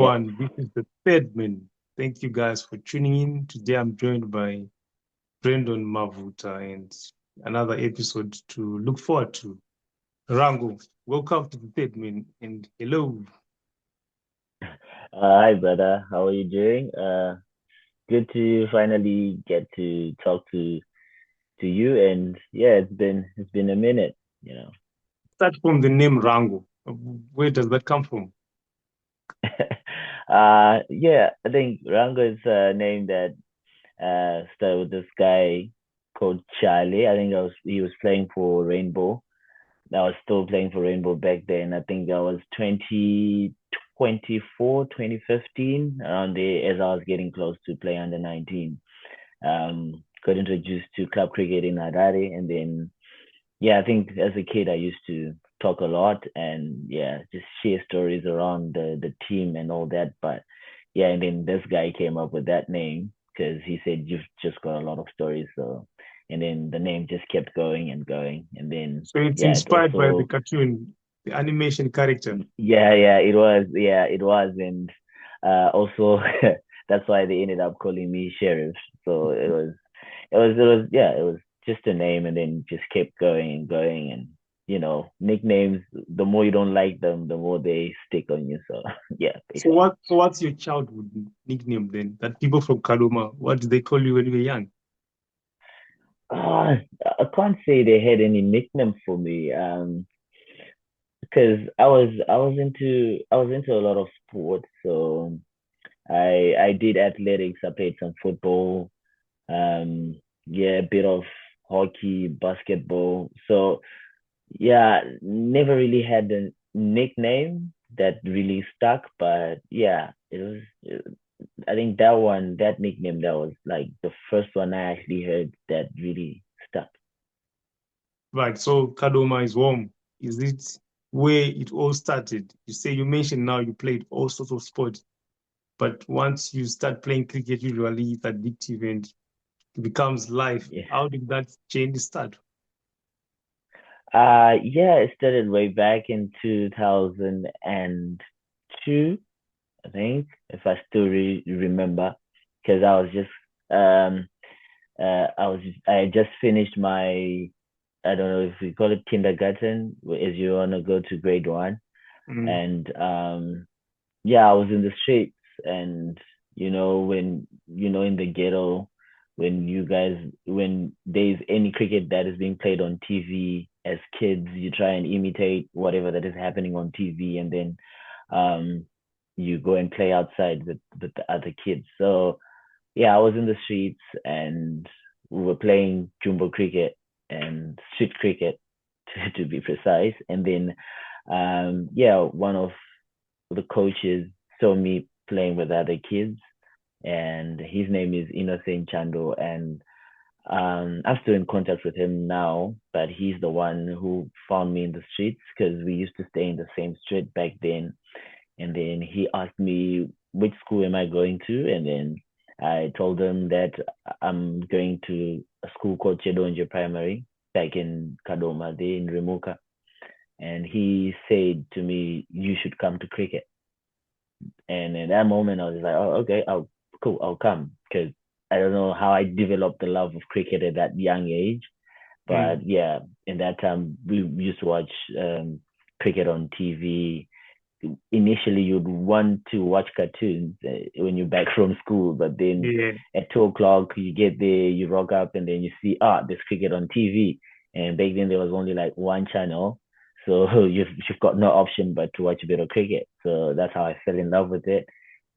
Yeah. everyone. This is the Thirdman. Thank you guys for tuning in. Today I'm joined by Brandon Mavuta and another episode to look forward to. Rango, welcome to the Thirdman and hello. Hi, brother. How are you doing? Good to finally get to talk to you. And yeah, it's been a minute, you know. Start from the name Rango. Where does that come from? Yeah, I think Rango is a name that started with this guy called Charlie. I think he was playing for Rainbow. I was still playing for Rainbow back then. I think that was 2024, 2015, around there as I was getting close to play under-19. Got introduced to club cricket in Harare, and then yeah, I think as a kid I used to talk a lot and yeah, just share stories around the team and all that. But yeah, and then this guy came up with that name because he said you've just got a lot of stories. So and then the name just kept going and going, and then So it's yeah, it inspired by the also cartoon, the animation character. yeah, it was, and also that's why they ended up calling me Sheriff. So it was just a name, and then just kept going and going, and nicknames. The more you don't like them, the more they stick on you. So yeah, So basically. what's your childhood nickname then? That people from Kadoma, what did they call you when you were young? Uh, I can't say they had any nickname for me. Because I was into a lot of sports. So I did athletics. I played some football. Yeah, a bit of hockey, basketball. So yeah, never really had a nickname that really stuck, but yeah, I think that nickname, that was like the first one I actually heard that really stuck. Right. So Kadoma is home. Is it where it all started? You mentioned now you played all sorts of sports, but once you start playing cricket, usually it's addictive and it becomes life. Yeah. How did that change start? Yeah, it started way back in 2002, I think, if I still remember, because um I had just finished my, I don't know if we call it kindergarten, as you want to go to grade one. Mm. And yeah, I was in the streets, and when in the ghetto, when there's any cricket that is being played on TV, as kids you try and imitate whatever that is happening on TV, and then um you go and play outside with the other kids. So yeah, I was in the streets, and we were playing jumbo cricket and street cricket to be precise. And then yeah, one of the coaches saw me playing with other kids, and his name is Innocent Chando. And I'm still in contact with him now, but he's the one who found me in the streets because we used to stay in the same street back then. And then he asked me, which school am I going to? And then I told him that I'm going to a school called Chedonje Primary back in Kadoma, there in Remuka. And he said to me, you should come to cricket. And in that moment, I was like, oh, okay, I'll come. Because I don't know how I developed the love of cricket at that young age. Mm. But yeah, in that time, we used to watch cricket on TV. Initially, you'd want to watch cartoons when you're back from school, but then Yeah. at 2 o'clock you get there, you rock up, and then you see there's cricket on TV. And back then there was only like one channel, so you've got no option but to watch a bit of cricket. So that's how I fell in love with it.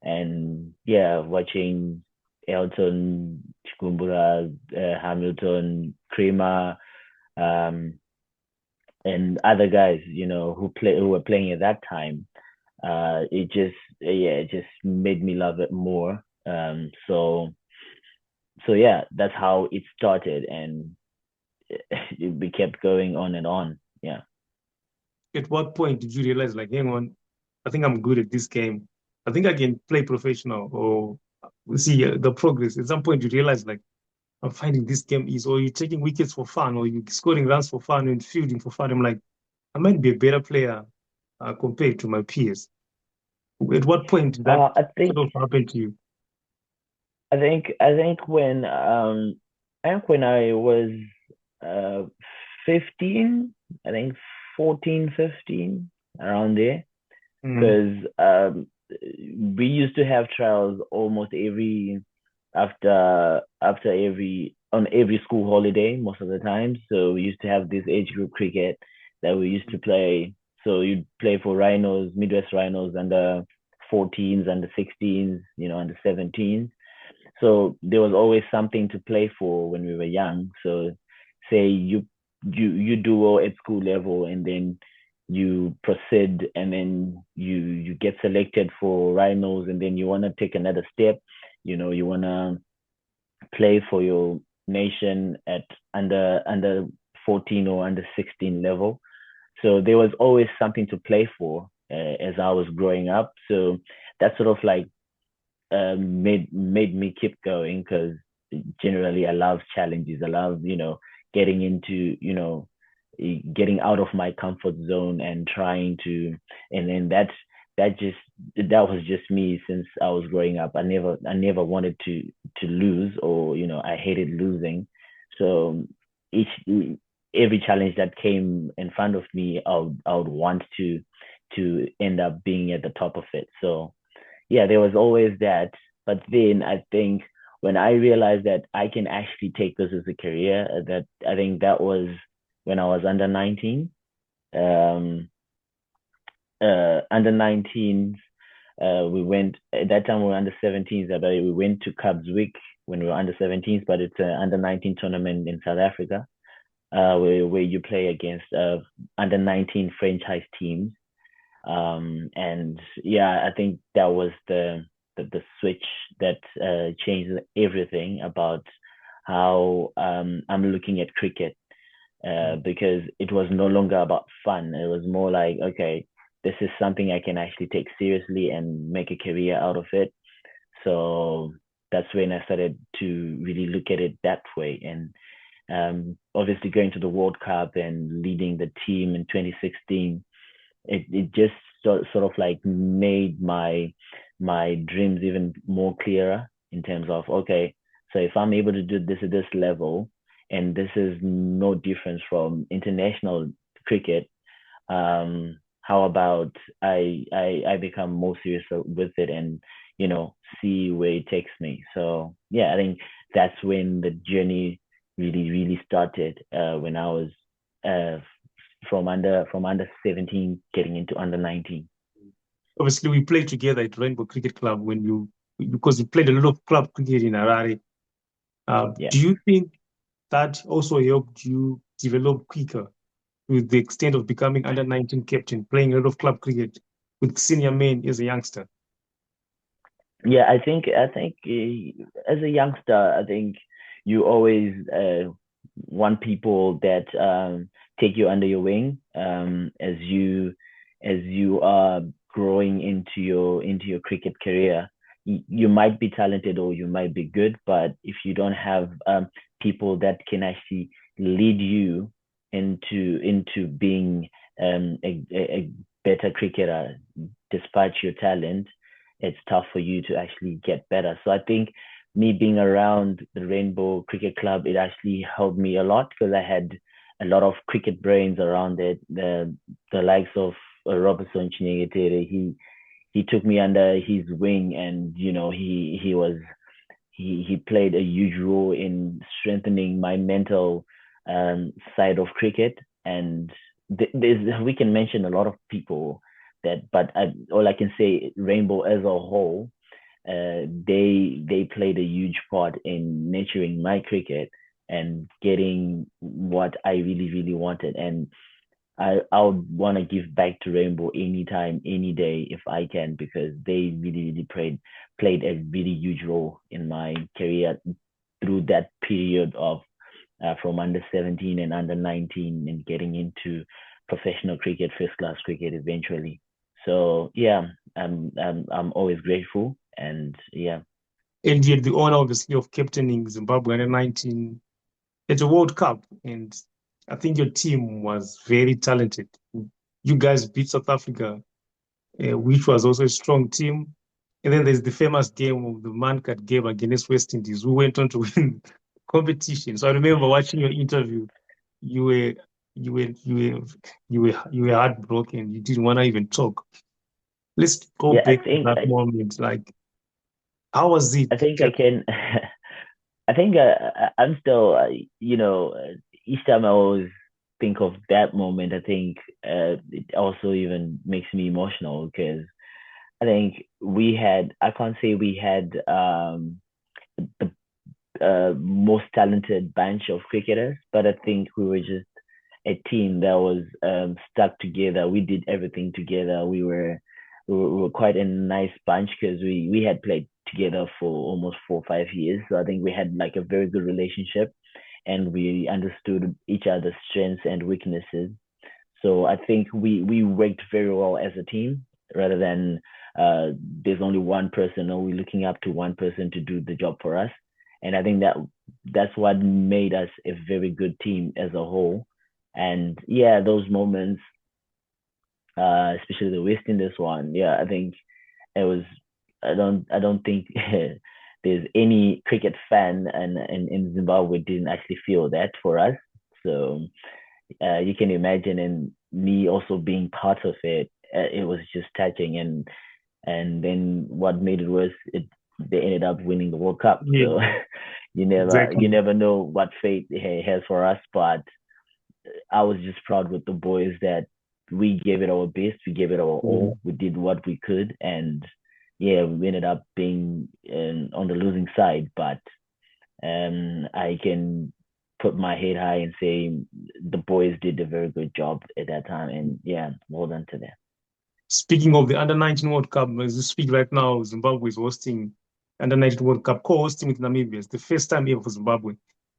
And yeah, watching Elton, Chikumbura, Hamilton, Kramer, um, and other guys, who were playing at that time, it just made me love it more. So yeah, that's how it started, and we kept going on and on. Yeah. At what point did you realize, like, hang on, I think I'm good at this game. I think I can play professional or see the progress. At some point you realize, like, I'm finding this game is, or you're taking wickets for fun, or you're scoring runs for fun and fielding for fun. I'm like, I might be a better player compared to my peers. At what point did that I sort think of happen to you? I think when I was uh 15, I think 14, 15, around there, Mm, because we used to have trials almost every after every on every school holiday most of the time. So we used to have this age group cricket that we used to play. So you'd play for Rhinos, Midwest Rhinos, under 14s, under 16s, under 17s. So there was always something to play for when we were young. So say you do well at school level, and then you proceed, and then you get selected for Rhinos, and then you want to take another step. You want to play for your nation at under 14 or under 16 level. So there was always something to play for as I was growing up. So that sort of like made me keep going, because generally I love challenges. I love getting into getting out of my comfort zone and trying to, and then that was just me since I was growing up. I never wanted to lose, or I hated losing. So each every challenge that came in front of me, I would want to end up being at the top of it. So yeah, there was always that. But then I think when I realized that I can actually take this as a career, that I think that was when I was under 19. Um, Under 19s, we went at that time we were under 17s, but we went to Cubs Week when we were under 17s, but it's an under 19 tournament in South Africa, where you play against under 19 franchise teams. And yeah, I think that was the switch that changed everything about how I'm looking at cricket, mm. because it was no longer about fun. It was more like, okay, this is something I can actually take seriously and make a career out of it. So that's when I started to really look at it that way. And obviously going to the World Cup and leading the team in 2016, it just sort of like made my dreams even more clearer, in terms of, okay, so if I'm able to do this at this level, and this is no difference from international cricket, how about I become more serious with it, and see where it takes me. So yeah, I think that's when the journey really started, when I was uh, from under 17 getting into under 19. Obviously, we played together at Rainbow Cricket Club because you played a lot of club cricket in Harare. Yeah. Do you think that also helped you develop quicker with the extent of becoming under 19 captain, playing a lot of club cricket with senior men as a youngster? Yeah, I think as a youngster, I think you always want people that take you under your wing, as you are growing into your cricket career. You might be talented or you might be good, but if you don't have people that can actually lead you into being a better cricketer despite your talent, it's tough for you to actually get better. So I think me being around the Rainbow Cricket Club, it actually helped me a lot, because I had a lot of cricket brains around it. The likes of Robertson Chinyegetere, he took me under his wing, and he played a huge role in strengthening my mental side of cricket. And we can mention a lot of people but all I can say, Rainbow as a whole, they played a huge part in nurturing my cricket and getting what I really wanted. And I would want to give back to Rainbow anytime, any day if I can, because they really played a really huge role in my career through that period of from under 17 and under 19, and getting into professional cricket, first class cricket eventually. So yeah, I'm always grateful, and yeah. And you had the honor, obviously, of captaining Zimbabwe Under-19 at a World Cup. And I think your team was very talented. You guys beat South Africa which was also a strong team. And then there's the famous game of the man-cut game against West Indies, who went on to win competition. So I remember watching your interview. You were you were you were you were heartbroken. You didn't want to even talk. Let's go Yeah, back to that moment. Like, how was it? I think I Just can. I think I'm still, each time I always think of that moment, I think it also even makes me emotional because I think I can't say we had the most talented bunch of cricketers, but I think we were just a team that was stuck together. We did everything together. We were quite a nice bunch because we had played together for almost 4 or 5 years. So I think we had like a very good relationship, and we understood each other's strengths and weaknesses. So I think we worked very well as a team rather than there's only one person or we're looking up to one person to do the job for us. And I think that's what made us a very good team as a whole. And yeah, those moments, especially the West Indies one, yeah, I think it was. I don't think there's any cricket fan in Zimbabwe didn't actually feel that for us. So you can imagine, and me also being part of it, it was just touching. And then what made it worse, they ended up winning the World Cup. yeah, So you never exactly. you never know what fate has for us. But I was just proud with the boys that we gave it our best, we gave it our Mm. all, we did what we could, and yeah, we ended up being on the losing side. But I can put my head high and say the boys did a very good job at that time, and yeah, well done to them. Speaking of the Under-19 World Cup, as we speak right now, Zimbabwe is hosting Under-19 World Cup, co-hosting with Namibia. It's the first time ever for Zimbabwe.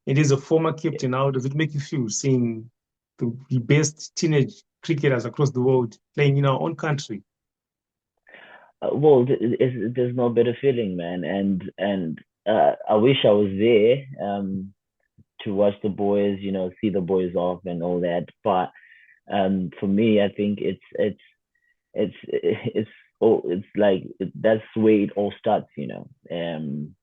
It is a former captain. How does it make you feel seeing the best teenage cricketers across the world playing in our own country? Well, there's no better feeling, man, and I wish I was there to watch the boys, see the boys off and all that. But for me, I think it's like that's where it all starts. Being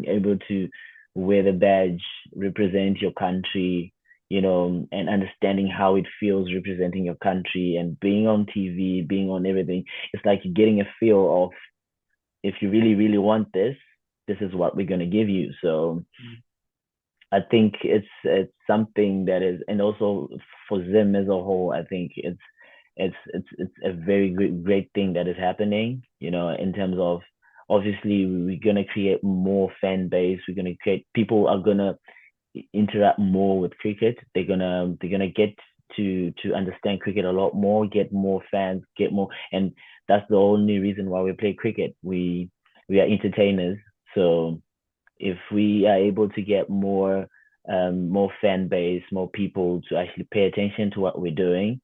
able to wear the badge, represent your country, and understanding how it feels representing your country and being on TV, being on everything. It's like you're getting a feel of if you really, really want this, this is what we're gonna give you. So I think it's something that is, and also for Zim as a whole, I think it's a very great thing that is happening. In terms of obviously we're gonna create more fan base. We're gonna create people are gonna interact more with cricket. They're gonna get to understand cricket a lot more, get more fans, get more, and that's the only reason why we play cricket. We are entertainers, so if we are able to get more fan base, more people to actually pay attention to what we're doing,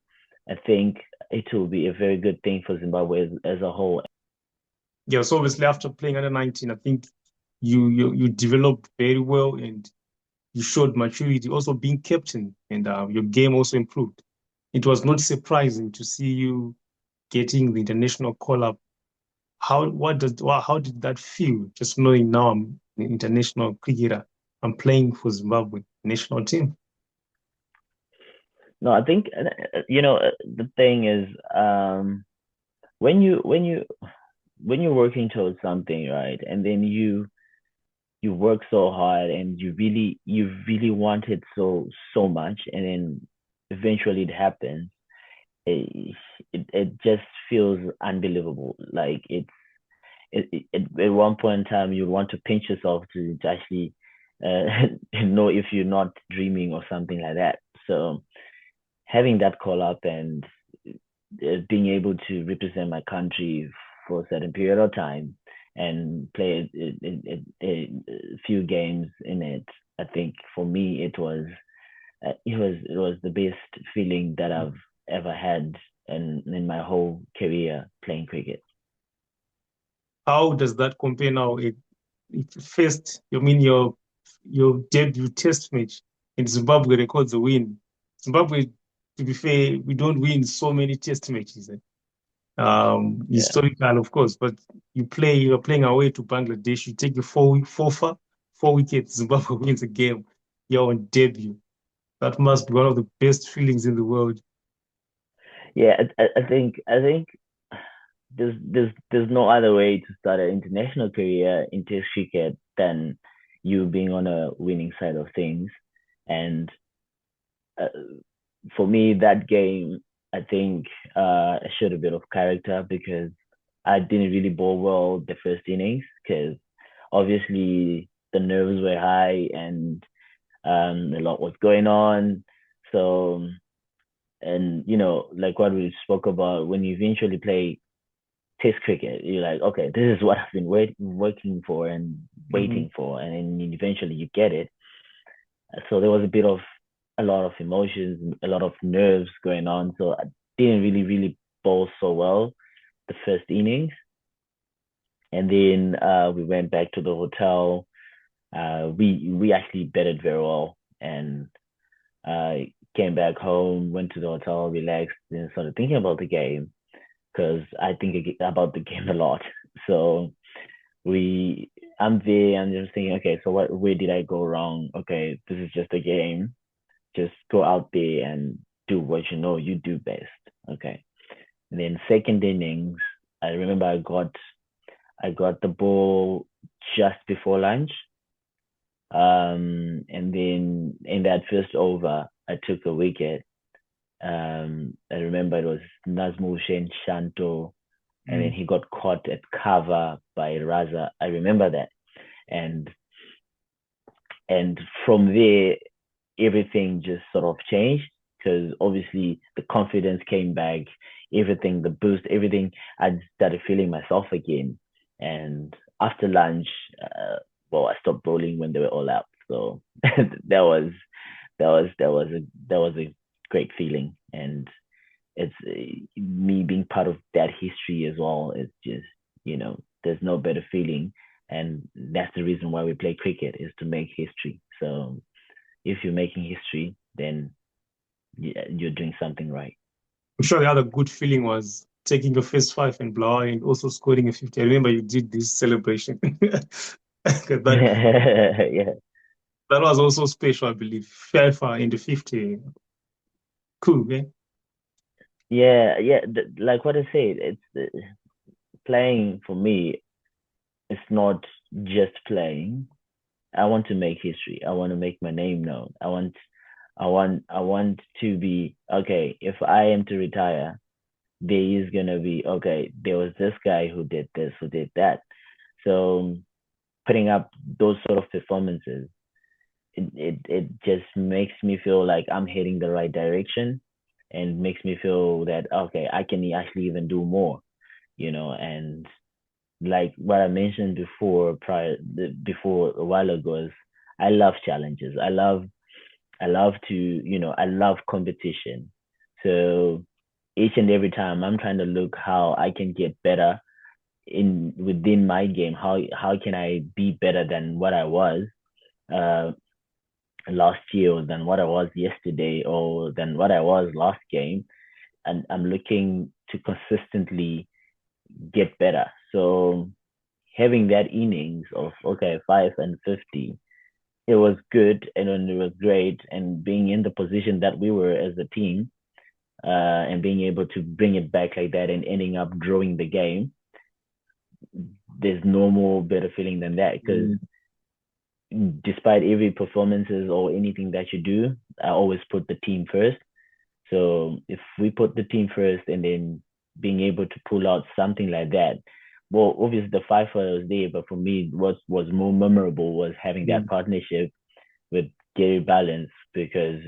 I think it will be a very good thing for Zimbabwe as a whole. Yeah, so obviously after playing Under-19, I think you developed very well and you showed maturity, also being captain, and your game also improved. It was not surprising to see you getting the international call-up. How did that feel? Just knowing now I'm an international cricketer, I'm playing for Zimbabwe national team. No, I think the thing is when you're working towards something, right, and then you work so hard and you really want it so much, and then eventually it happens. It just feels unbelievable. Like at one point in time you want to pinch yourself to actually know if you're not dreaming or something like that. So having that call up and being able to represent my country for a certain period of time and play a few games in it, I think for me it was the best feeling that I've ever had in my whole career playing cricket. How does that compare now? First, you mean your debut test match in Zimbabwe records a win. Zimbabwe, to be fair, we don't win so many test matches. Yeah. Historical, of course, but you're playing away to Bangladesh. You take your four wickets. Zimbabwe wins a game. You're on debut. That must be one of the best feelings in the world. Yeah, I think there's no other way to start an international career in Test cricket than you being on a winning side of things. And uh, for me, that game, I think showed a bit of character because I didn't really bowl well the first innings because obviously the nerves were high and a lot was going on. So, and like what we spoke about, when you eventually play Test cricket, you're like, okay, this is what I've been working for and Mhm. waiting for, and then eventually you get it. So there was a lot of emotions, a lot of nerves going on. So I didn't really bowl so well the first innings, and then we went back to the hotel. We actually betted very well, and came back home, went to the hotel, relaxed, and started thinking about the game because I think about the game a lot. So we I'm there, I'm just thinking, okay, so where did I go wrong? Okay, this is just a game. Just go out there and do what you know you do best. Okay. And then second innings, I remember I got the ball just before lunch. And then in that first over, I took a wicket. I remember it was Nazmul Hussain Shanto, and then Mm. he got caught at cover by Raza. I remember that. And and from there, everything just sort of changed because obviously the confidence came back, everything, the boost, everything. I started feeling myself again. And after lunch, well, I stopped bowling when they were all out. So that was that was a great feeling, and it's me being part of that history as well. It's just there's no better feeling, and that's the reason why we play cricket is to make history. So if you're making history, then you're doing something right. I'm sure the other good feeling was taking your first five and blow and also scoring a 50. I remember you did this celebration. That Yeah, that was also special, I believe. FIFA in the 50. Cool, man. yeah. Like what I said, it's playing for me. It's not just playing. I want to make history. I want to make my name known. I want to be okay. If I am to retire, there is gonna be okay. There was this guy who did this, who did that. So putting up those sort of performances, it just makes me feel like I'm heading the right direction, and makes me feel that okay, I can actually even do more. And like what I mentioned before a while ago is I love challenges. I love competition. So each and every time I'm trying to look how I can get better in within my game. How can I be better than what I was uh last year, or than what I was yesterday, or than what I was last game? And I'm looking to consistently get better. So having that innings of okay 5 and 50, it was good and it was great, and being in the position that we were as a team, and being able to bring it back like that and ending up drawing the game, there's no more better feeling than that because Mm. despite every performances or anything that you do, I always put the team first. So if we put the team first and then being able to pull out something like that, well, obviously the FIFA was there, but for me, what was more memorable was having that Mm. partnership with Gary Balance because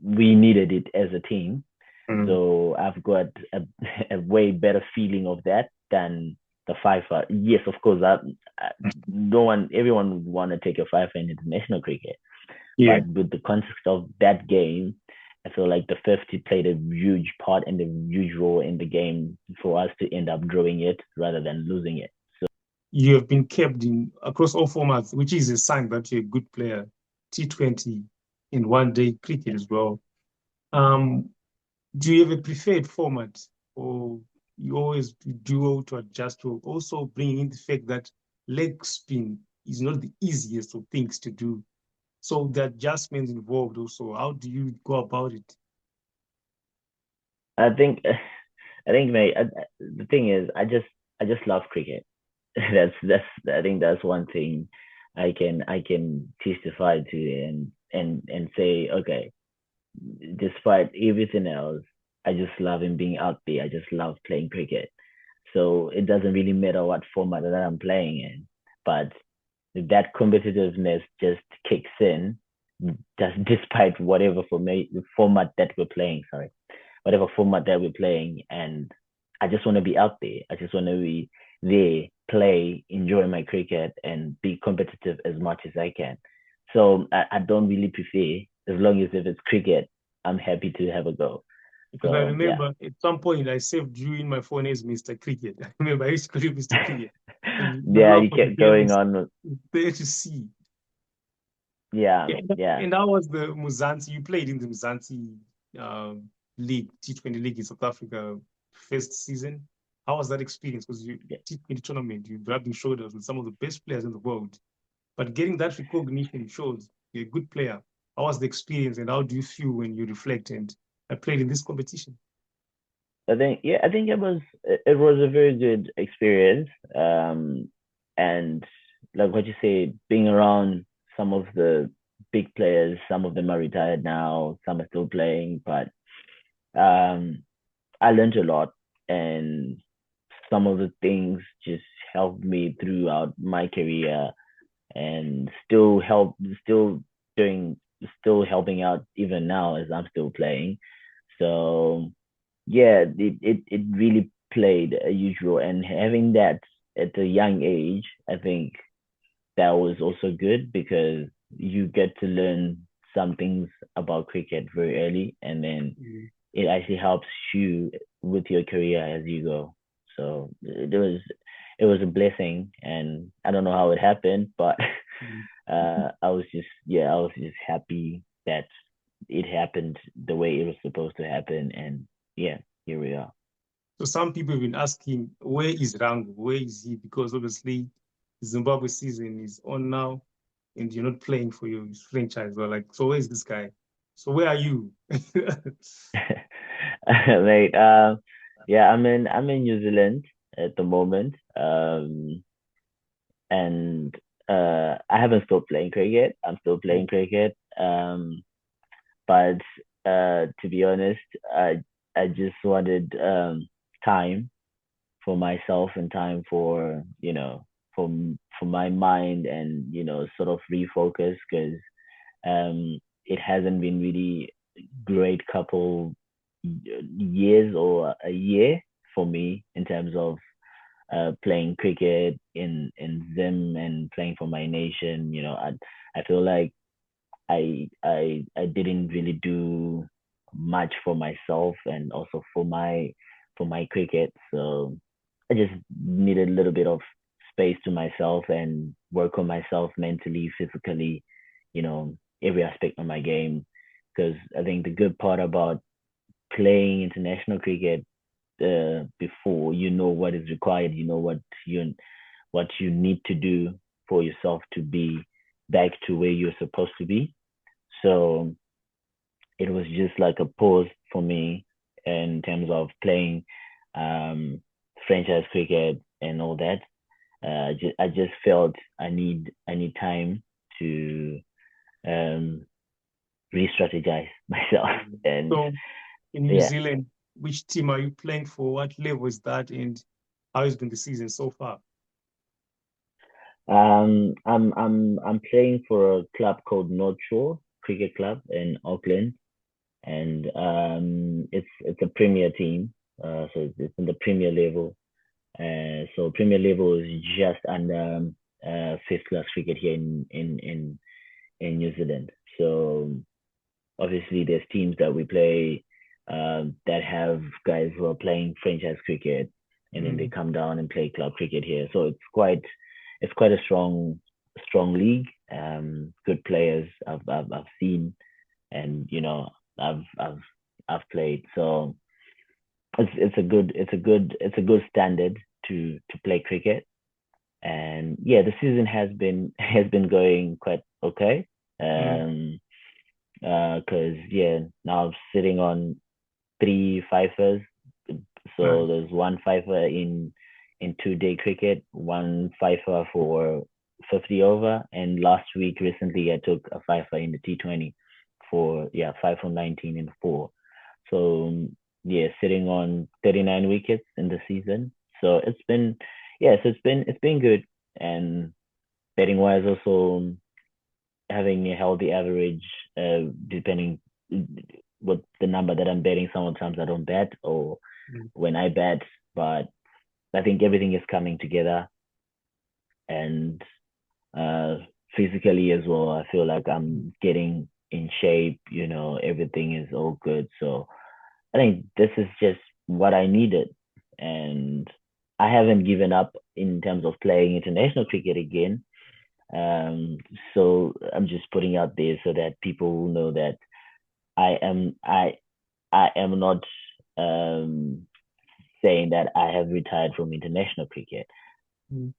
we needed it as a team. Mm. So I've got a way better feeling of that than the FIFA. Yes, of course, no one, everyone would want to take a FIFA in international cricket, Yeah. but with the context of that game, I feel like the 50 played a huge part and a huge role in the game for us to end up drawing it rather than losing it. You have been kept in across all formats, which is a sign that you're a good player. T20 in one day cricket as well. Um, do you have a preferred format or you always do to adjust to, also bringing in the fact that leg spin is not the easiest of things to do. So the adjustments involved also, how do you go about it? I think mate. The thing is, I just love cricket. That's I think that's one thing I can testify to and say, okay, despite everything else, I just love him being out there. I just love playing cricket. So it doesn't really matter what format that I'm playing in, but that competitiveness just kicks in, just despite whatever format that we're playing. Sorry, whatever format that we're playing, and I just want to be out there. I just want to be there, play, enjoy my cricket, and be competitive as much as I can. So I don't really prefer, as long as if it's cricket, I'm happy to have a go. Because I So yeah. remember at some point I saved you in my phone as Mr. Cricket. I remember I used to call you Mr. Cricket. And the Yeah, love you for the kept game going is on. there to see. Yeah, Yeah, yeah. and how was the Muzansi? You played in the Muzansi League, T20 League in South Africa first season. How was that experience? Because you Yeah. T20 tournament, you're rubbing shoulders with some of the best players in the world. But getting that recognition shows you're a good player. How was the experience and how do you feel when you reflect and I played in this competition? I think it was a very good experience. And like what you say, being around some of the big players, some of them are retired now, some are still playing, but um, I learned a lot, and some of the things just helped me throughout my career, and still doing, still helping out even now as I'm still playing. So yeah, it really played a huge role, and having that at a young age, I think that was also good because you get to learn some things about cricket very early, and then Mm. it actually helps you with your career as you go. So it was a blessing, and I don't know how it happened, but Mm. I was just happy that it happened the way it was supposed to happen, and yeah, here we are. So some people have been asking, where is Rango? Where is he? Because obviously Zimbabwe season is on now and you're not playing for your franchise. Or like, so where's this guy? So where are you? Right. Yeah, I'm in New Zealand at the moment. And I haven't stopped playing cricket. I'm still playing cricket. But to be honest, I just wanted time for myself and time for, for for my mind, and sort of refocus, because it hasn't been really great couple years or a year for me in terms of playing cricket in Zim and playing for my nation. I feel like I didn't really do much for myself and also for my cricket. So I just needed a little bit of space to myself and work on myself mentally, physically, every aspect of my game. Because I think the good part about playing international cricket, before, what is required, what you need to do for yourself to be back to where you're supposed to be. So it was just like a pause for me in terms of playing um, franchise cricket and all that. I just felt I need time to um, re-strategize myself. And So in New yeah, Zealand, which team are you playing for? What level is that? And how has been the season so far? I'm playing for a club called North Shore Cricket Club in Auckland, and it's a Premier team. So it's in the Premier level. So Premier level is just under fifth class cricket here in New Zealand. So obviously there's teams that we play that have guys who are playing franchise cricket, and then they Mm. come down and play club cricket here. So it's quite a strong league. Good players I've seen, and I've I've I've played. So it's a good standard to play cricket. And yeah, the season has been going quite okay. Mm, Um, because yeah, now I'm sitting on three fifers. So nice. there's one fifer in 2 day cricket, one fifer for 50 over, and last week recently I took a fifer in the T20 for 5 for 19 in four. So yeah, sitting on 39 wickets in the season. So it's been good. And betting wise also having a healthy average, depending what the number that I'm betting. Sometimes I don't bet, or Mm. when I bet, but I think everything is coming together. And uh, physically as well, I feel like I'm getting in shape. Everything is all good. So I think this is just what I needed. And I haven't given up in terms of playing international cricket again. Um, so I'm just putting out there so that people will know that I am I I am not um, saying that I have retired from international cricket. Mm.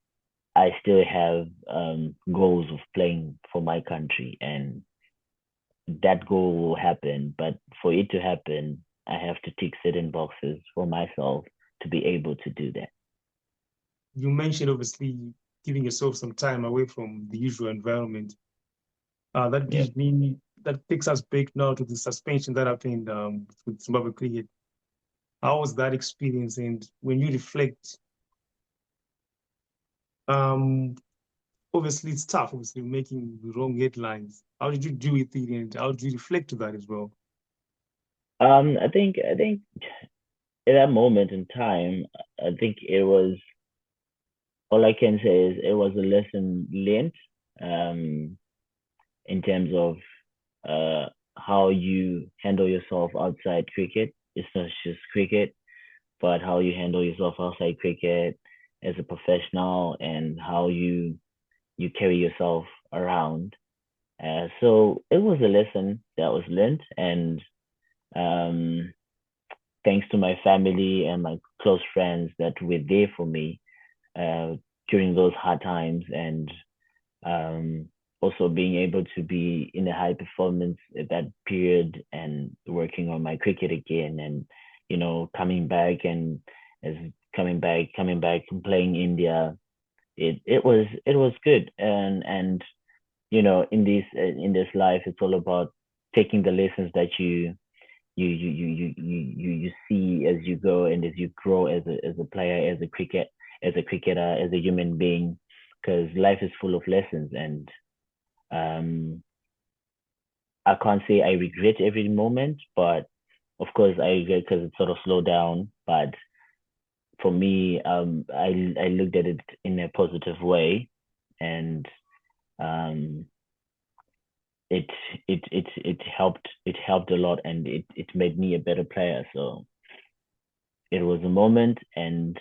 I still have goals of playing for my country, and that goal will happen. But for it to happen, I have to tick certain boxes for myself to be able to do that. You mentioned obviously giving yourself some time away from the usual environment. Yep. That takes us back now to the suspension that happened with Zimbabwe Cricket. How was that experience? And when you reflect, um, obviously it's tough, obviously making the wrong headlines. How did you deal with it, and how did you reflect to that as well? I think at that moment in time, I think it was all I can say is it was a lesson learned. Um, in terms of how you handle yourself outside cricket. It's not just cricket, but how you handle yourself outside cricket as a professional and how you carry yourself around. So it was a lesson that was learned, and um, thanks to my family and my close friends that were there for me uh, during those hard times, and um, also being able to be in a high performance at that period and working on my cricket again, and coming back and as coming back and playing India. It was good. And in this life, it's all about taking the lessons that you see as you go and as you grow as a player, as a cricketer, as a human being, because life is full of lessons. And um, I can't say I regret every moment, but of course I regret because it sort of slowed down. But for me, I looked at it in a positive way, and um, it it helped a lot, and it made me a better player. So it was a moment, and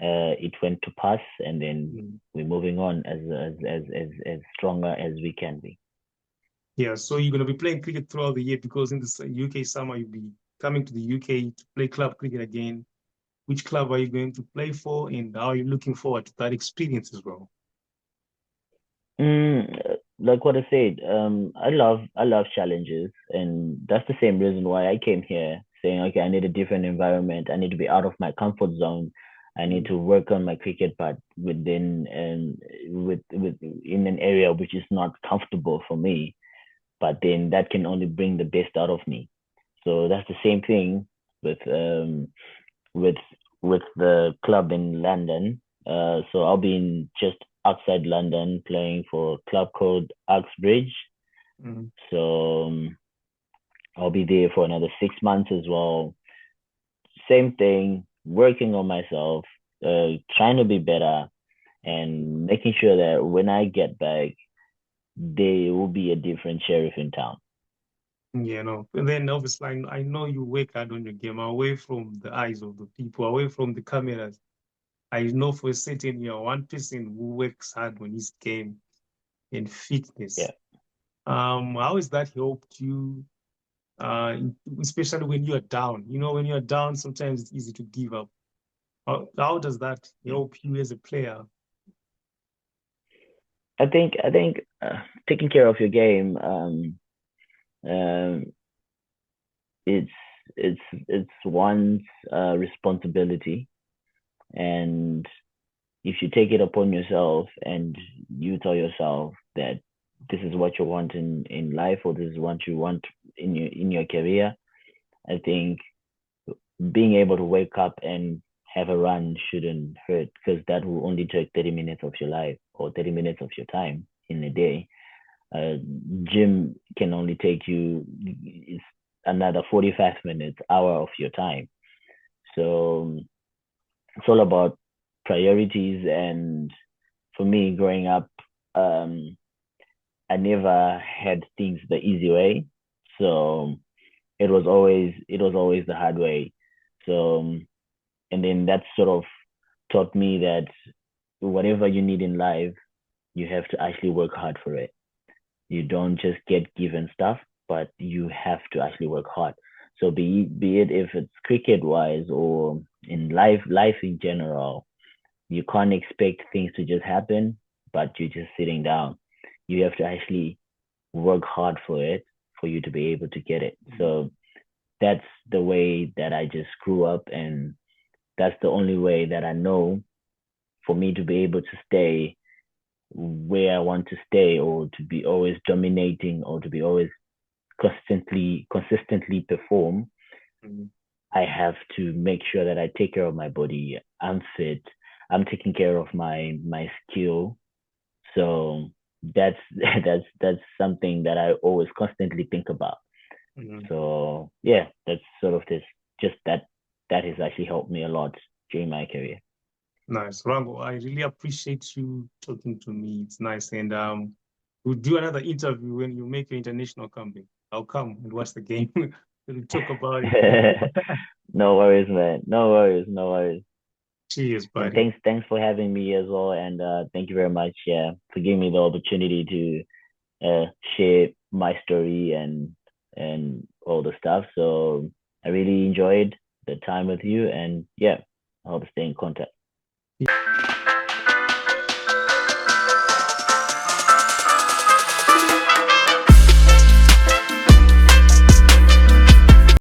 it went to pass, and then Mm. we're moving on as stronger as we can be. Yeah, so you're going to be playing cricket throughout the year because in the UK summer, you'll be coming to the UK to play club cricket again. Which club are you going to play for, and how are you looking forward to that experience as well? Like what I said, I love challenges, and that's the same reason why I came here, saying, okay, I need a different environment. I need to be out of my comfort zone. I need Mm. to work on my cricket part within and with in an area which is not comfortable for me, but then that can only bring the best out of me. So that's the same thing with with with the club in London. So I'll be in just outside London playing for a club called Uxbridge. Mm. So I'll be there for another 6 months as well. Same thing, working on myself, trying to be better, and making sure that when I get back, there will be a different sheriff in town. Yeah, no. And then obviously, I know you work hard on your game away from the eyes of the people, away from the cameras. I know for a certain you're one person who works hard on his game and fitness. Yeah. How has that helped you? especially when you are down. When you are down, sometimes it's easy to give up. How does that help you as a player? I think taking care of your game, um, it's it's one's responsibility, and if you take it upon yourself and you tell yourself that this is what you want in life, or this is what you want in your career, I think being able to wake up and have a run shouldn't hurt, because that will only take 30 minutes of your life or 30 minutes of your time in a day. uh, Gym can only take you, it's another 45 minutes, hour of your time. So it's all about priorities. And for me, growing up, um, I never had things the easy way. So it was always the hard way. So and then that sort of taught me that whatever you need in life, you have to actually work hard for it. You don't just get given stuff, but you have to actually work hard. So be it if it's cricket wise or in life in general, you can't expect things to just happen, but you're just sitting down. You have to actually work hard for it for you to be able to get it. So that's the way that I just grew up, and that's the only way that I know for me to be able to stay where I want to stay, or to be always dominating, or to be always consistently perform. Mhm. I have to make sure that I take care of my body. I'm fit. I'm taking care of my skill. So that's that's something that I always constantly think about. Mhm. So yeah, that's sort of this, just that has actually helped me a lot during my career. Nice. Rango, I really appreciate you talking to me. It's nice. And we'll do another interview when you make your international comeback. I'll come and watch the game. We'll talk about it. No worries, man. No worries, no worries. Cheers, And buddy. thanks for having me as well. And thank you very much, yeah, for giving me the opportunity to share my story and all the stuff. So I really enjoyed the time with you, and yeah, I hope to stay in contact.